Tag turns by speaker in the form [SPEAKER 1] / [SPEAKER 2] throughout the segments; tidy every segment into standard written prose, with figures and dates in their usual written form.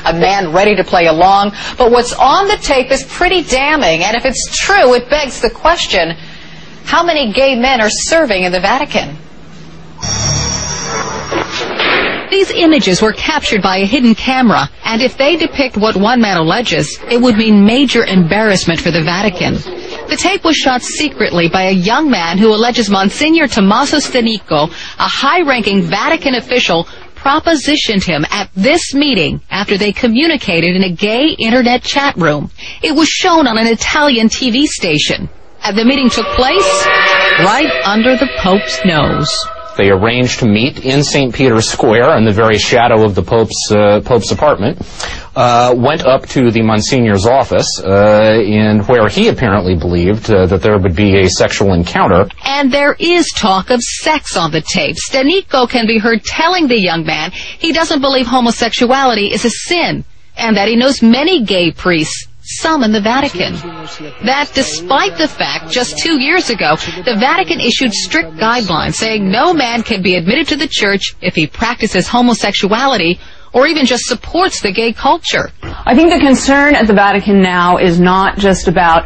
[SPEAKER 1] a man ready to play along. But what's on the tape is pretty damning, and if it's true, it begs the question, how many gay men are serving in the Vatican? These images were captured by a hidden camera, and if they depict what one man alleges, it would mean major embarrassment for the Vatican. The tape was shot secretly by a young man who alleges Monsignor Tommaso Stanico, a high-ranking Vatican official, propositioned him at this meeting after they communicated in a gay internet chat room. It was shown on an Italian TV station. And the meeting took place right under the Pope's nose.
[SPEAKER 2] They arranged to meet in St. Peter's Square in the very shadow of the Pope's apartment, went up to the Monsignor's office, in where he apparently believed that there would be a sexual encounter.
[SPEAKER 1] And there is talk of sex on the tape. Stanico can be heard telling the young man he doesn't believe homosexuality is a sin, and that he knows many gay priests, some in the Vatican. That despite the fact, just 2 years ago, the Vatican issued strict guidelines saying no man can be admitted to the church if he practices homosexuality or even just supports the gay culture.
[SPEAKER 3] I think the concern at the Vatican now is not just about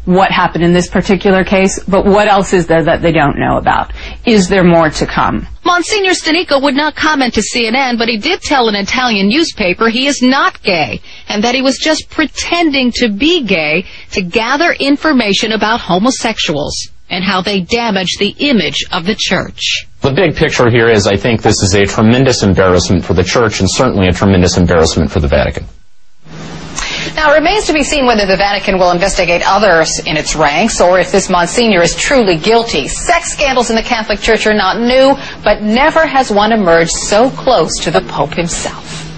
[SPEAKER 3] what happened in this particular case, but what else is there that they don't know about? Is there more to come?
[SPEAKER 1] Monsignor Stanico would not comment to CNN, but he did tell an Italian newspaper he is not gay, and that he was just pretending to be gay to gather information about homosexuals and how they damage the image of the church.
[SPEAKER 2] The big picture here is I think this is a tremendous embarrassment for the church and certainly a tremendous embarrassment for the Vatican.
[SPEAKER 1] Now, it remains to be seen whether the Vatican will investigate others in its ranks or if this Monsignor is truly guilty. Sex scandals in the Catholic Church are not new, but never has one emerged so close to the Pope himself.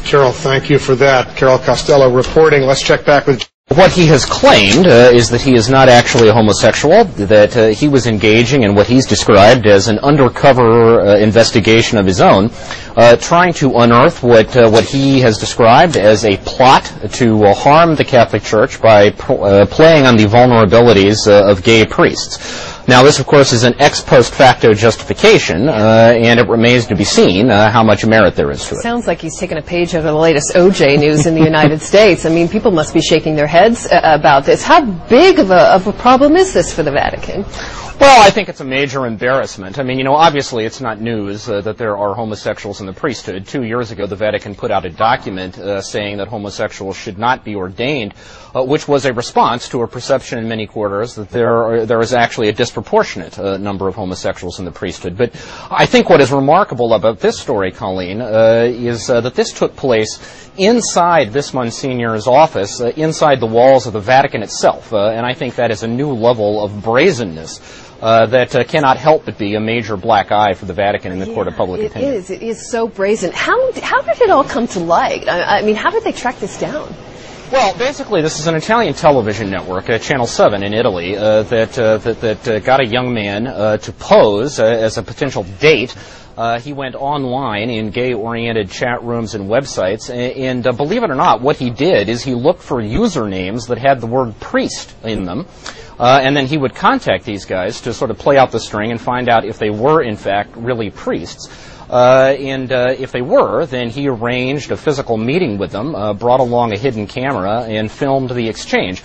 [SPEAKER 4] Carol, thank you for that. Carol Costello reporting. Let's check back with...
[SPEAKER 2] What he has claimed is that he is not actually a homosexual, that he was engaging in what he's described as an undercover investigation of his own, trying to unearth what he has described as a plot to harm the Catholic Church by playing on the vulnerabilities of gay priests. Now, this, of course, is an ex post facto justification, and it remains to be seen how much merit there is to it.
[SPEAKER 5] Sounds like he's taken a page out of the latest OJ news in the United States. I mean, people must be shaking their heads about this. How big of a problem is this for the Vatican?
[SPEAKER 2] Well, I think it's a major embarrassment. I mean, you know, obviously it's not news that there are homosexuals in the priesthood. 2 years ago, the Vatican put out a document saying that homosexuals should not be ordained, which was a response to a perception in many quarters that there is actually a disproportionate number of homosexuals in the priesthood. But I think what is remarkable about this story, Colleen, is that this took place inside this Monsignor's office, inside the walls of the Vatican itself. And I think that is a new level of brazenness that cannot help but be a major black eye for the Vatican in the court of public opinion.
[SPEAKER 5] It is so brazen. How did it all come to light? I mean, how did they track this down?
[SPEAKER 2] Well, basically, this is an Italian television network, Channel 7 in Italy, that got a young man to pose as a potential date. He went online in gay-oriented chat rooms and websites, and believe it or not, what he did is he looked for usernames that had the word priest in them, and then he would contact these guys to sort of play out the string and find out if they were, in fact, really priests. And if they were, then he arranged a physical meeting with them, brought along a hidden camera, and filmed the exchange.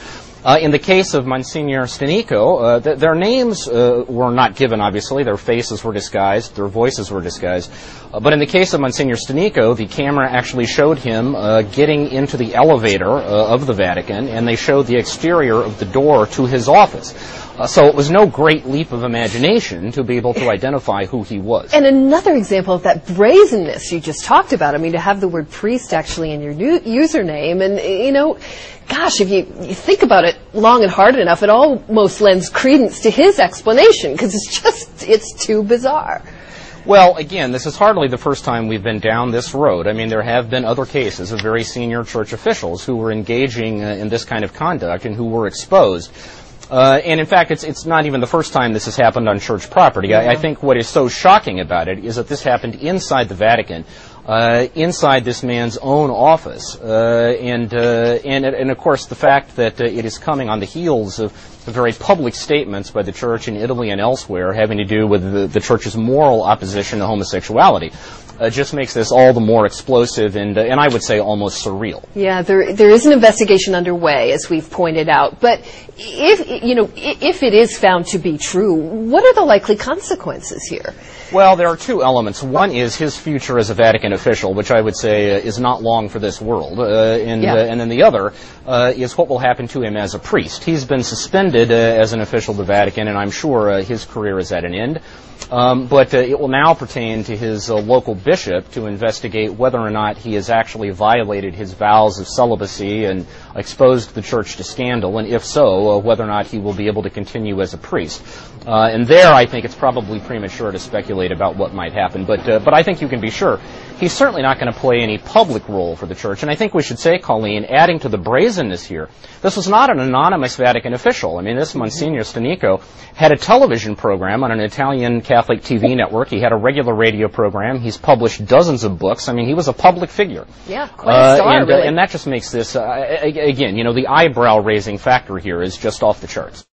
[SPEAKER 2] In the case of Monsignor Stanico, their names were not given, obviously. Their faces were disguised. Their voices were disguised. But in the case of Monsignor Stanico, the camera actually showed him getting into the elevator of the Vatican, and they showed the exterior of the door to his office. So it was no great leap of imagination to be able to identify who he was.
[SPEAKER 5] And another example of that brazenness you just talked about, I mean, to have the word priest actually in your username, and, you know, gosh, if you think about it long and hard enough, it almost lends credence to his explanation, because it's too bizarre.
[SPEAKER 2] Well, again, this is hardly the first time we've been down this road. I mean, there have been other cases of very senior church officials who were engaging in this kind of conduct and who were exposed. And in fact, it's not even the first time this has happened on church property. I think what is so shocking about it is that this happened inside the Vatican, inside this man's own office, and of course the fact that it is coming on the heels of the very public statements by the church in Italy and elsewhere having to do with the church's moral opposition to homosexuality. just makes this all the more explosive and I would say almost surreal.
[SPEAKER 5] Yeah, there is an investigation underway, as we've pointed out. But if it is found to be true, what are the likely consequences here?
[SPEAKER 2] Well, there are two elements. One is his future as a Vatican official, which I would say is not long for this world. And then the other is what will happen to him as a priest. He's been suspended as an official of the Vatican, and I'm sure his career is at an end. But it will now pertain to his local bishop to investigate whether or not he has actually violated his vows of celibacy and exposed the church to scandal, and if so, whether or not he will be able to continue as a priest. And there, I think it's probably premature to speculate about what might happen, but I think you can be sure he's certainly not going to play any public role for the church. And I think we should say, Colleen, adding to the brazenness here, this was not an anonymous Vatican official. I mean, this Monsignor Stanico had a television program on an Italian Catholic TV network. He had a regular radio program. He's published dozens of books. I mean, he was a public figure.
[SPEAKER 5] Yeah, quite a star, really.
[SPEAKER 2] And that just makes this, again, the eyebrow-raising factor here is just off the charts.